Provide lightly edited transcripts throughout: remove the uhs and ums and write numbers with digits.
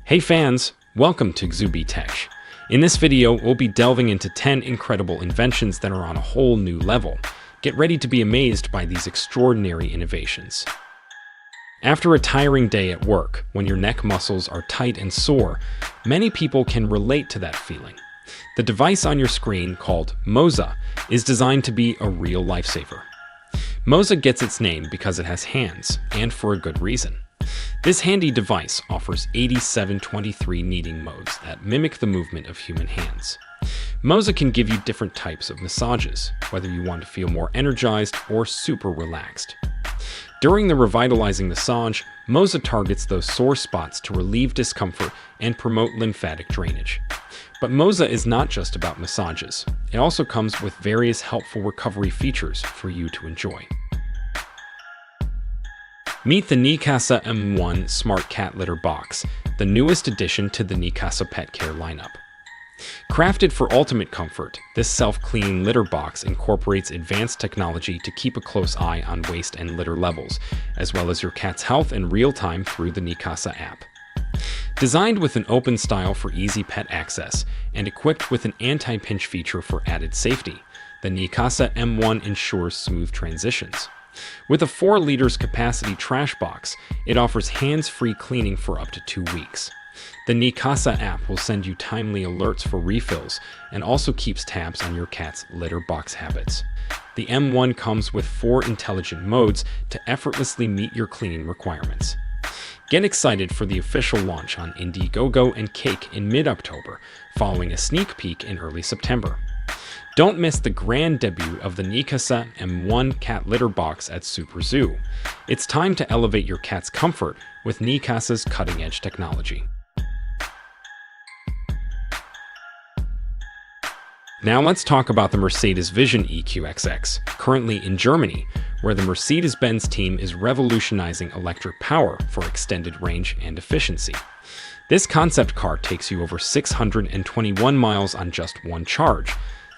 Hey fans, welcome to Xubii Tech. In this video, we'll be delving into 10 incredible inventions that are on a whole new level. Get ready to be amazed by these extraordinary innovations. After a tiring day at work, when your neck muscles are tight and sore, many people can relate to that feeling. The device on your screen, called Mosa, is designed to be a real lifesaver. Mosa gets its name because it has hands, and for a good reason. This handy device offers 8723 kneading modes that mimic the movement of human hands. Mosa can give you different types of massages, whether you want to feel more energized or super relaxed. During the revitalizing massage, Mosa targets those sore spots to relieve discomfort and promote lymphatic drainage. But Mosa is not just about massages. It also comes with various helpful recovery features for you to enjoy. Meet the neakasa M1 Smart Cat Litter Box, the newest addition to the neakasa pet care lineup. Crafted for ultimate comfort, this self-cleaning litter box incorporates advanced technology to keep a close eye on waste and litter levels, as well as your cat's health in real time through the neakasa app. Designed with an open style for easy pet access and equipped with an anti-pinch feature for added safety, the neakasa M1 ensures smooth transitions. With a 4 liters capacity trash box, it offers hands-free cleaning for up to 2 weeks. The neakasa app will send you timely alerts for refills and also keeps tabs on your cat's litter box habits. The M1 comes with 4 intelligent modes to effortlessly meet your cleaning requirements. Get excited for the official launch on Indiegogo and Cake in mid-October, following a sneak peek in early September. Don't miss the grand debut of the neakasa M1 Cat Litter Box at Super Zoo. It's time to elevate your cat's comfort with neakasa's cutting-edge technology. Now let's talk about the Mercedes Vision EQXX, currently in Germany, where the Mercedes-Benz team is revolutionizing electric power for extended range and efficiency. This concept car takes you over 621 miles on just one charge,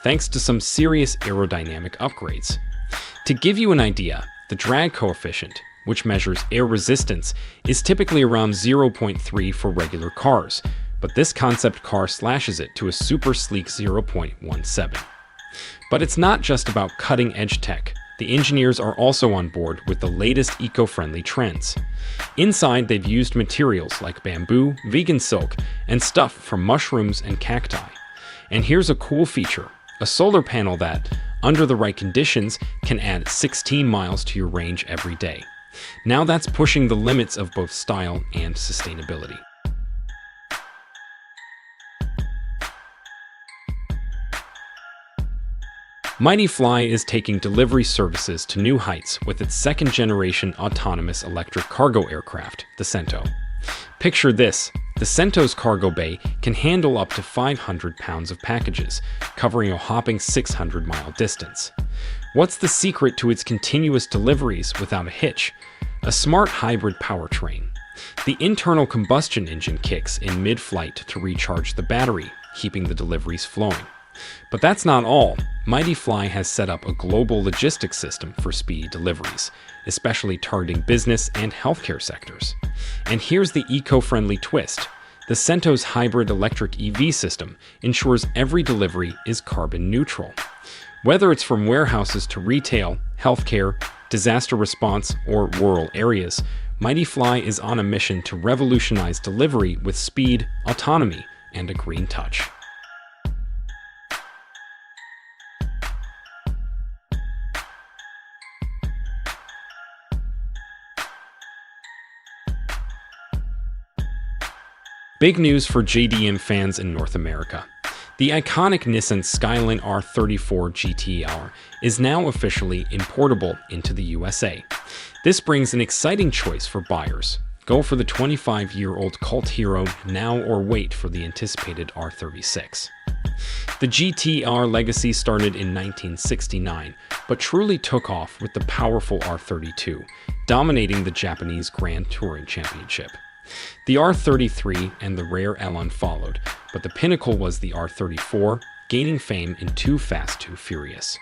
thanks to some serious aerodynamic upgrades. To give you an idea, the drag coefficient, which measures air resistance, is typically around 0.3 for regular cars, but this concept car slashes it to a super sleek 0.17. But it's not just about cutting-edge tech. The engineers are also on board with the latest eco-friendly trends. Inside, they've used materials like bamboo, vegan silk, and stuff from mushrooms and cacti. And here's a cool feature: a solar panel that, under the right conditions, can add 16 miles to your range every day. Now that's pushing the limits of both style and sustainability. MightyFly is taking delivery services to new heights with its second-generation autonomous electric cargo aircraft, the Cento. Picture this: the Cento's cargo bay can handle up to 500 pounds of packages, covering a hopping 600-mile distance. What's the secret to its continuous deliveries without a hitch? A smart hybrid powertrain. The internal combustion engine kicks in mid-flight to recharge the battery, keeping the deliveries flowing. But that's not all. MightyFly has set up a global logistics system for speedy deliveries, especially targeting business and healthcare sectors. And here's the eco-friendly twist: the Cento's hybrid electric EV system ensures every delivery is carbon neutral. Whether it's from warehouses to retail, healthcare, disaster response, or rural areas, MightyFly is on a mission to revolutionize delivery with speed, autonomy, and a green touch. Big news for JDM fans in North America. The iconic Nissan Skyline R34 GTR is now officially importable into the USA. This brings an exciting choice for buyers. Go for the 25-year-old cult hero now or wait for the anticipated R36. The GTR legacy started in 1969, but truly took off with the powerful R32, dominating the Japanese Grand Touring Championship. The R33 and the rare Elon followed, but the pinnacle was the R34, gaining fame in Too Fast, Too Furious.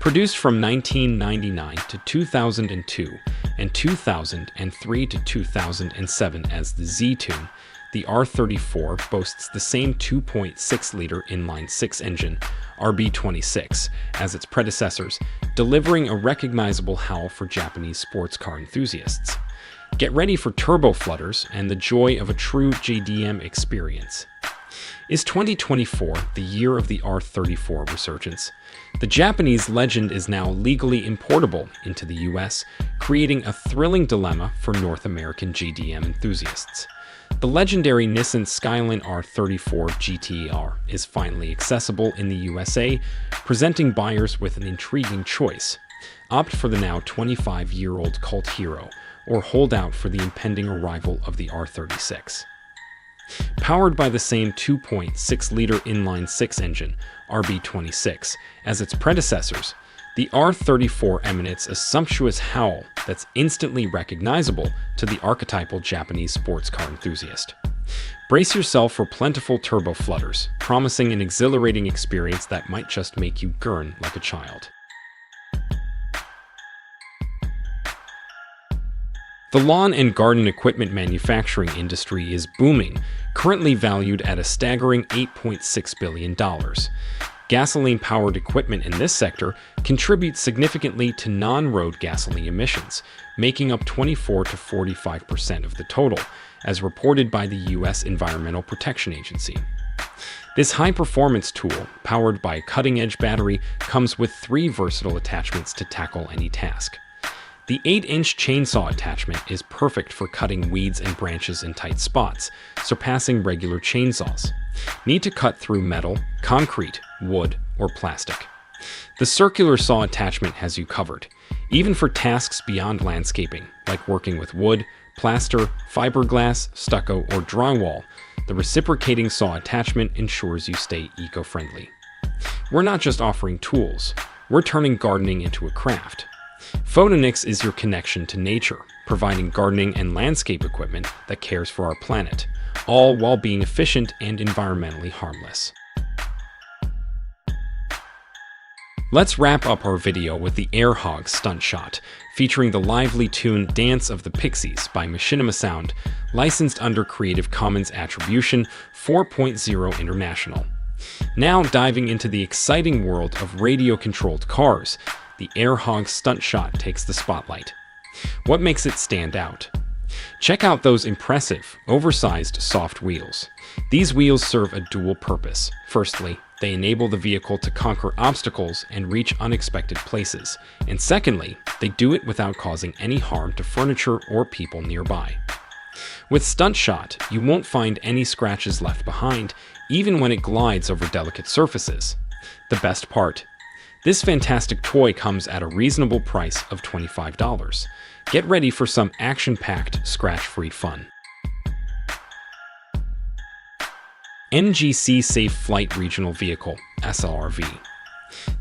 Produced from 1999 to 2002 and 2003 to 2007 as the Z-Tune, the R34 boasts the same 2.6-liter inline-six engine, RB26, as its predecessors, delivering a recognizable howl for Japanese sports car enthusiasts. Get ready for turbo flutters and the joy of a true JDM experience. Is 2024 the year of the R34 resurgence? The Japanese legend is now legally importable into the US, creating a thrilling dilemma for North American JDM enthusiasts. The legendary Nissen Skyline R34 GTR is finally accessible in the USA, presenting buyers with an intriguing choice. Opt for the now 25-year-old cult hero, or hold out for the impending arrival of the R36. Powered by the same 2.6-liter inline-six engine, RB26, as its predecessors, the R34 emanates a sumptuous howl that's instantly recognizable to the archetypal Japanese sports car enthusiast. Brace yourself for plentiful turbo flutters, promising an exhilarating experience that might just make you gurn like a child. The lawn and garden equipment manufacturing industry is booming, currently valued at a staggering $8.6 billion. Gasoline-powered equipment in this sector contributes significantly to non-road gasoline emissions, making up 24 to 45% of the total, as reported by the U.S. Environmental Protection Agency. This high-performance tool, powered by a cutting-edge battery, comes with 3 versatile attachments to tackle any task. The 8-inch chainsaw attachment is perfect for cutting weeds and branches in tight spots, surpassing regular chainsaws. Need to cut through metal, concrete, wood, or plastic? The circular saw attachment has you covered, even for tasks beyond landscaping, like working with wood, plaster, fiberglass, stucco, or drywall. The reciprocating saw attachment ensures you stay eco-friendly. We're not just offering tools, we're turning gardening into a craft. Photonix is your connection to nature, providing gardening and landscape equipment that cares for our planet, all while being efficient and environmentally harmless. Let's wrap up our video with the AirHog Stuntshot, featuring the lively tune Dance of the Pixies by Machinima Sound, licensed under Creative Commons Attribution 4.0 International. Now diving into the exciting world of radio-controlled cars, the AirHog Stuntshot takes the spotlight. What makes it stand out? Check out those impressive, oversized soft wheels. These wheels serve a dual purpose. Firstly, they enable the vehicle to conquer obstacles and reach unexpected places. And secondly, they do it without causing any harm to furniture or people nearby. With Stuntshot, you won't find any scratches left behind, even when it glides over delicate surfaces. The best part: this fantastic toy comes at a reasonable price of $25. Get ready for some action-packed, scratch-free fun. NGC Safe Flight Regional Vehicle, SLRV.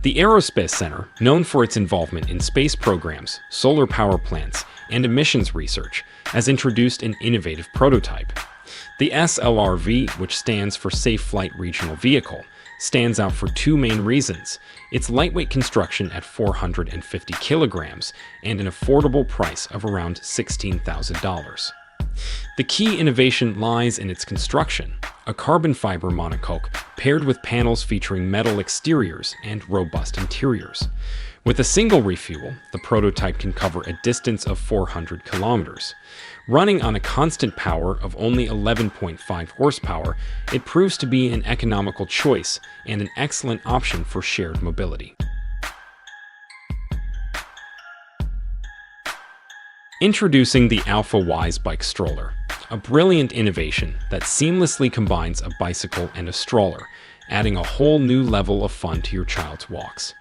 The Aerospace Center, known for its involvement in space programs, solar power plants, and emissions research, has introduced an innovative prototype. The SLRV, which stands for Safe Flight Regional Vehicle, stands out for 2 main reasons: its lightweight construction at 450 kilograms and an affordable price of around $16,000. The key innovation lies in its construction, a carbon fiber monocoque paired with panels featuring metal exteriors and robust interiors. With a single refuel, the prototype can cover a distance of 400 kilometers. Running on a constant power of only 11.5 horsepower, it proves to be an economical choice and an excellent option for shared mobility. Introducing the Alphawise bike stroller, a brilliant innovation that seamlessly combines a bicycle and a stroller, adding a whole new level of fun to your child's walks.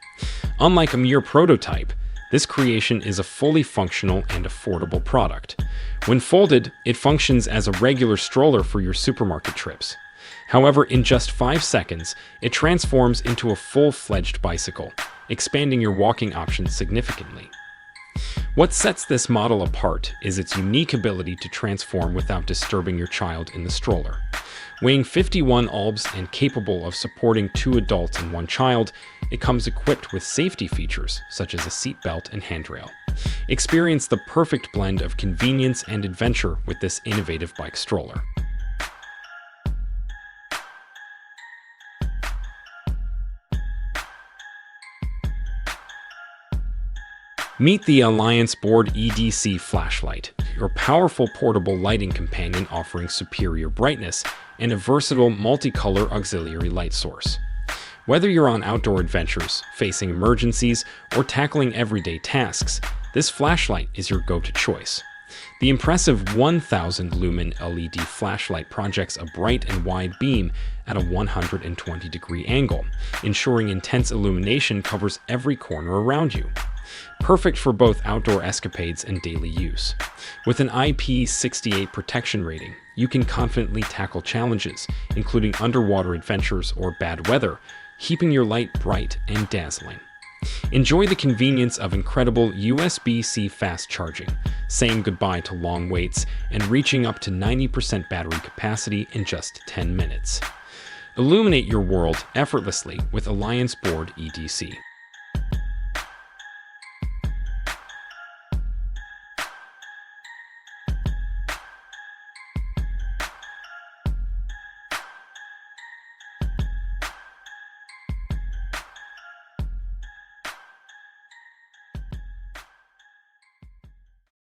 Unlike a mere prototype, this creation is a fully functional and affordable product. When folded, it functions as a regular stroller for your supermarket trips. However, in just 5 seconds, it transforms into a full-fledged bicycle, expanding your walking options significantly. What sets this model apart is its unique ability to transform without disturbing your child in the stroller. Weighing 51 albs and capable of supporting 2 adults and 1 child, it comes equipped with safety features such as a seat belt and handrail. Experience the perfect blend of convenience and adventure with this innovative bike stroller. Meet the alloyboard EDC flashlight, your powerful portable lighting companion offering superior brightness and a versatile multicolor auxiliary light source. Whether you're on outdoor adventures, facing emergencies, or tackling everyday tasks, this flashlight is your go-to choice. The impressive 1000 lumen LED flashlight projects a bright and wide beam at a 120-degree angle, ensuring intense illumination covers every corner around you. Perfect for both outdoor escapades and daily use. With an IP68 protection rating, you can confidently tackle challenges, including underwater adventures or bad weather, keeping your light bright and dazzling. Enjoy the convenience of incredible USB-C fast charging, saying goodbye to long waits and reaching up to 90% battery capacity in just 10 minutes. Illuminate your world effortlessly with alloyboard EDC.